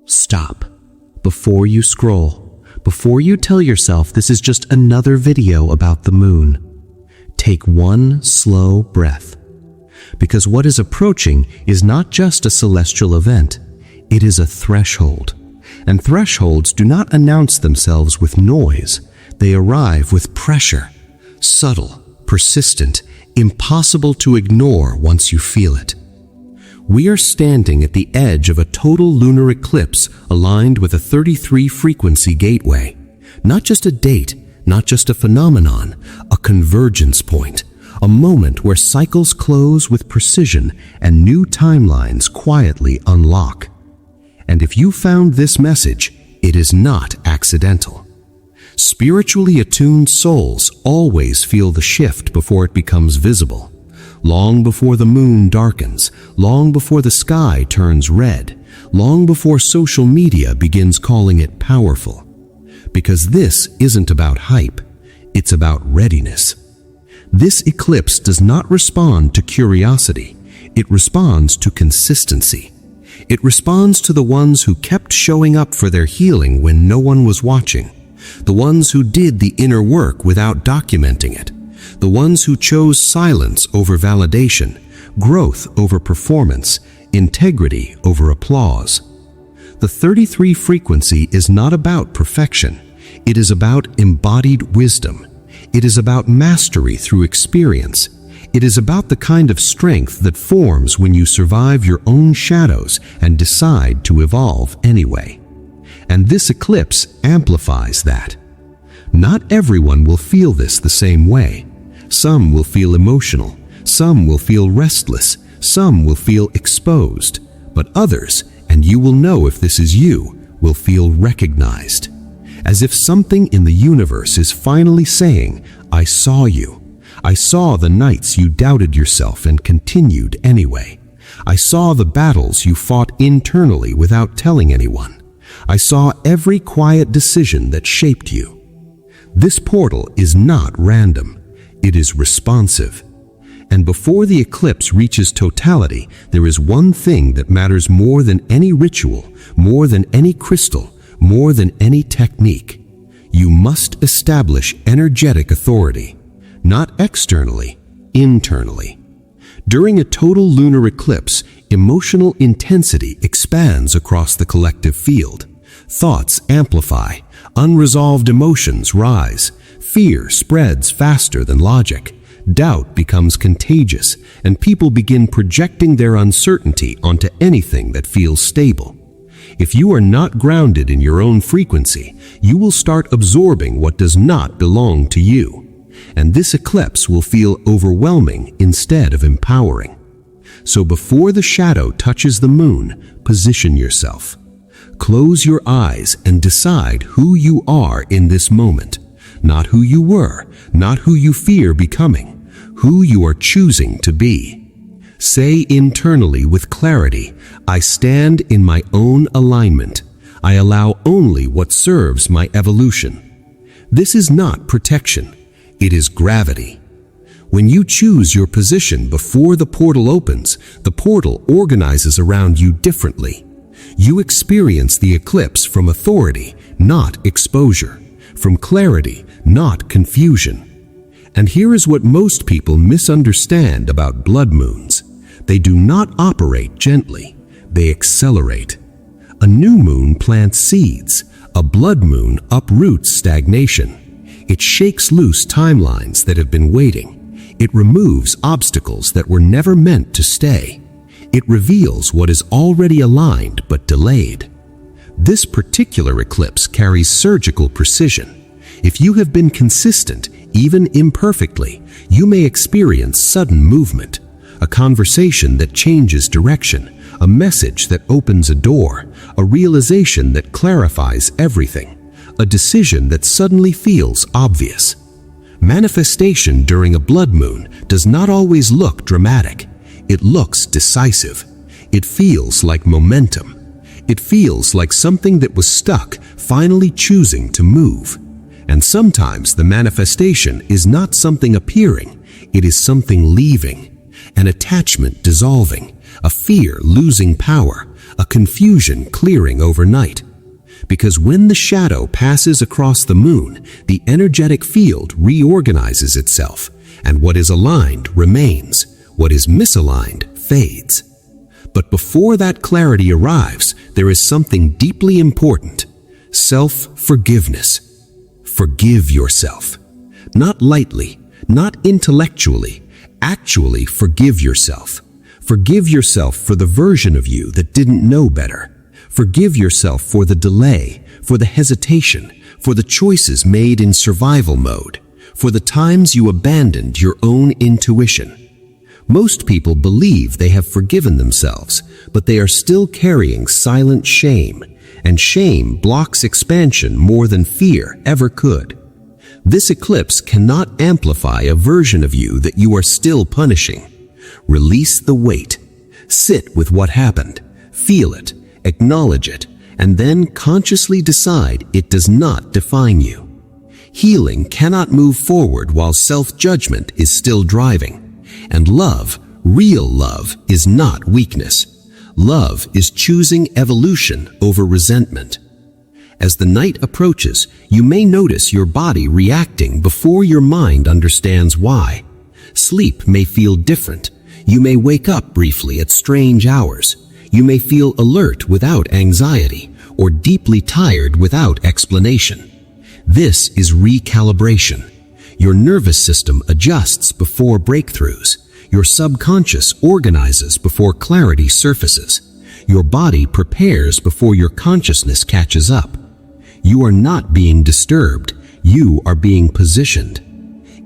Stop. Before you scroll, before you tell yourself this is just another video about the moon, take one slow breath. Because what is approaching is not just a celestial event, it is a threshold. And thresholds do not announce themselves with noise, they arrive with pressure. Subtle, persistent, impossible to ignore once you feel it. We are standing at the edge of a total lunar eclipse aligned with a 33 frequency gateway. Not just a date, not just a phenomenon, a convergence point, a moment where cycles close with precision and new timelines quietly unlock. And if you found this message, it is not accidental. Spiritually attuned souls always feel the shift before it becomes visible. Long before the moon darkens, long before the sky turns red, long before social media begins calling it powerful. Because this isn't about hype, it's about readiness. This eclipse does not respond to curiosity, it responds to consistency. It responds to the ones who kept showing up for their healing when no one was watching, the ones who did the inner work without documenting it, the ones who chose silence over validation, growth over performance, integrity over applause. The 33 frequency is not about perfection. It is about embodied wisdom. It is about mastery through experience. It is about the kind of strength that forms when you survive your own shadows and decide to evolve anyway. And this eclipse amplifies that. Not everyone will feel this the same way. Some will feel emotional, some will feel restless, some will feel exposed, but others, and you will know if this is you, will feel recognized. As if something in the universe is finally saying, I saw you. I saw the nights you doubted yourself and continued anyway. I saw the battles you fought internally without telling anyone. I saw every quiet decision that shaped you. This portal is not random. It is responsive. And before the eclipse reaches totality, there is one thing that matters more than any ritual, more than any crystal, more than any technique. You must establish energetic authority, not externally, internally. During a total lunar eclipse, emotional intensity expands across the collective field. Thoughts amplify, unresolved emotions rise, fear spreads faster than logic, doubt becomes contagious, and people begin projecting their uncertainty onto anything that feels stable. If you are not grounded in your own frequency, you will start absorbing what does not belong to you. And this eclipse will feel overwhelming instead of empowering. So before the shadow touches the moon, position yourself. Close your eyes and decide who you are in this moment. Not who you were, not who you fear becoming, who you are choosing to be. Say internally with clarity, I stand in my own alignment. I allow only what serves my evolution. This is not protection, it is gravity. When you choose your position before the portal opens, the portal organizes around you differently. You experience the eclipse from authority, not exposure, from clarity, not confusion. And here is what most people misunderstand about blood moons. They do not operate gently, they accelerate. A new moon plants seeds, a blood moon uproots stagnation. It shakes loose timelines that have been waiting. It removes obstacles that were never meant to stay. It reveals what is already aligned but delayed. This particular eclipse carries surgical precision. If you have been consistent, even imperfectly, you may experience sudden movement, a conversation that changes direction, a message that opens a door, a realization that clarifies everything, a decision that suddenly feels obvious. Manifestation during a blood moon does not always look dramatic. It looks decisive. It feels like momentum. It feels like something that was stuck finally choosing to move. And sometimes the manifestation is not something appearing, it is something leaving, an attachment dissolving, a fear losing power, a confusion clearing overnight. Because when the shadow passes across the moon, the energetic field reorganizes itself, and what is aligned remains, what is misaligned fades. But before that clarity arrives, there is something deeply important: self-forgiveness. Forgive yourself. Not lightly, not intellectually, actually forgive yourself. Forgive yourself for the version of you that didn't know better. Forgive yourself for the delay, for the hesitation, for the choices made in survival mode, for the times you abandoned your own intuition. Most people believe they have forgiven themselves, but they are still carrying silent shame, and shame blocks expansion more than fear ever could. This eclipse cannot amplify a version of you that you are still punishing. Release the weight. Sit with what happened. Feel it. Acknowledge it. And then consciously decide it does not define you. Healing cannot move forward while self-judgment is still driving. And love, real love, is not weakness. Love is choosing evolution over resentment. As the night approaches, you may notice your body reacting before your mind understands why. Sleep may feel different. You may wake up briefly at strange hours. You may feel alert without anxiety, or deeply tired without explanation. This is recalibration. Your nervous system adjusts before breakthroughs. Your subconscious organizes before clarity surfaces. Your body prepares before your consciousness catches up. You are not being disturbed. You are being positioned.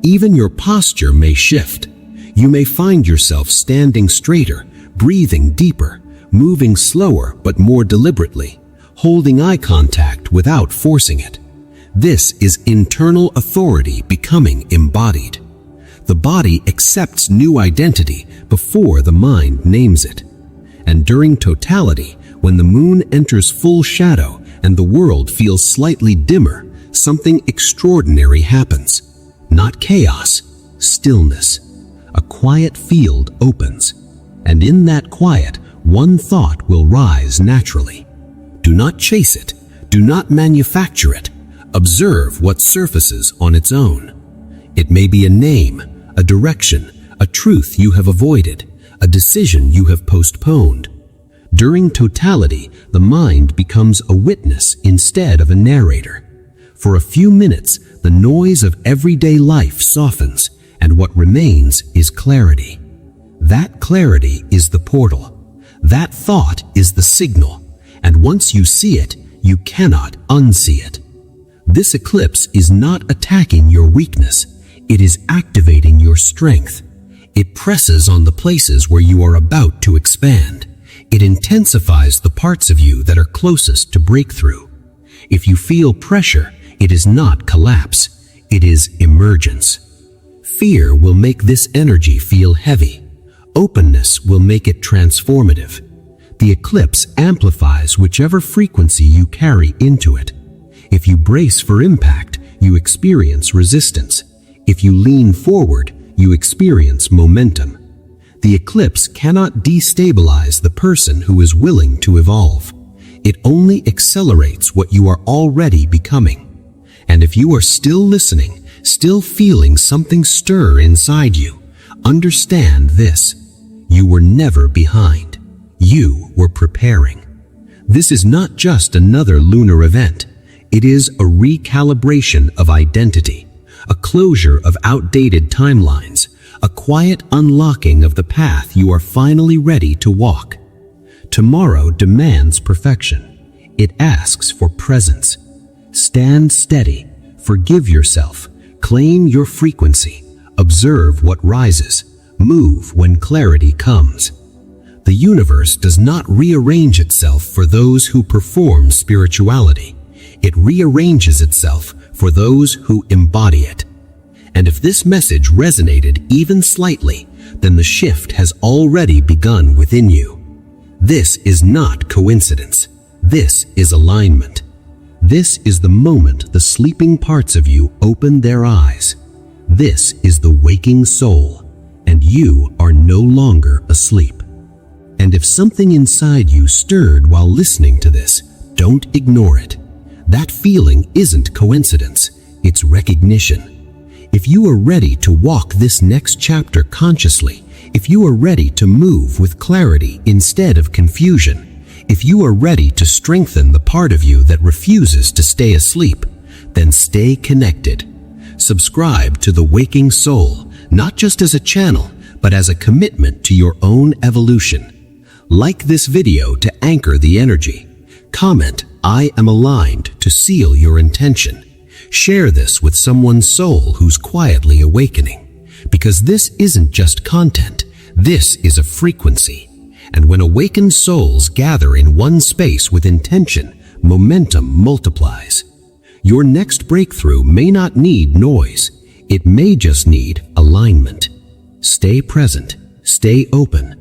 Even your posture may shift. You may find yourself standing straighter, breathing deeper, moving slower but more deliberately, holding eye contact without forcing it. This is internal authority becoming embodied. The body accepts new identity before the mind names it. And during totality, when the moon enters full shadow and the world feels slightly dimmer, something extraordinary happens. Not chaos, stillness. A quiet field opens, and in that quiet, one thought will rise naturally. Do not chase it. Do not manufacture it. Observe what surfaces on its own. It may be a name, a direction, a truth you have avoided, a decision you have postponed. During totality, the mind becomes a witness instead of a narrator. For a few minutes, the noise of everyday life softens, and what remains is clarity. That clarity is the portal. That thought is the signal, and once you see it, you cannot unsee it. This eclipse is not attacking your weakness. It is activating your strength. It presses on the places where you are about to expand. It intensifies the parts of you that are closest to breakthrough. If you feel pressure, it is not collapse. It is emergence. Fear will make this energy feel heavy. Openness will make it transformative. The eclipse amplifies whichever frequency you carry into it. If you brace for impact, you experience resistance. If you lean forward, you experience momentum. The eclipse cannot destabilize the person who is willing to evolve. It only accelerates what you are already becoming. And if you are still listening, still feeling something stir inside you, understand this: you were never behind. You were preparing. This is not just another lunar event. It is a recalibration of identity, a closure of outdated timelines, a quiet unlocking of the path you are finally ready to walk. Tomorrow demands perfection. It asks for presence. Stand steady, forgive yourself, claim your frequency, observe what rises, move when clarity comes. The universe does not rearrange itself for those who perform spirituality. It rearranges itself for those who embody it. And if this message resonated even slightly, then the shift has already begun within you. This is not coincidence. This is alignment. This is the moment the sleeping parts of you open their eyes. This is the waking soul, and you are no longer asleep. And if something inside you stirred while listening to this, don't ignore it. That feeling isn't coincidence, it's recognition. If you are ready to walk this next chapter consciously, if you are ready to move with clarity instead of confusion, if you are ready to strengthen the part of you that refuses to stay asleep, then stay connected. Subscribe to The Waking Soul, not just as a channel, but as a commitment to your own evolution. Like this video to anchor the energy. Comment, "I am aligned," to seal your intention. Share this with someone's soul who's quietly awakening. Because this isn't just content, this is a frequency. And when awakened souls gather in one space with intention, momentum multiplies. Your next breakthrough may not need noise, it may just need alignment. Stay present, stay open,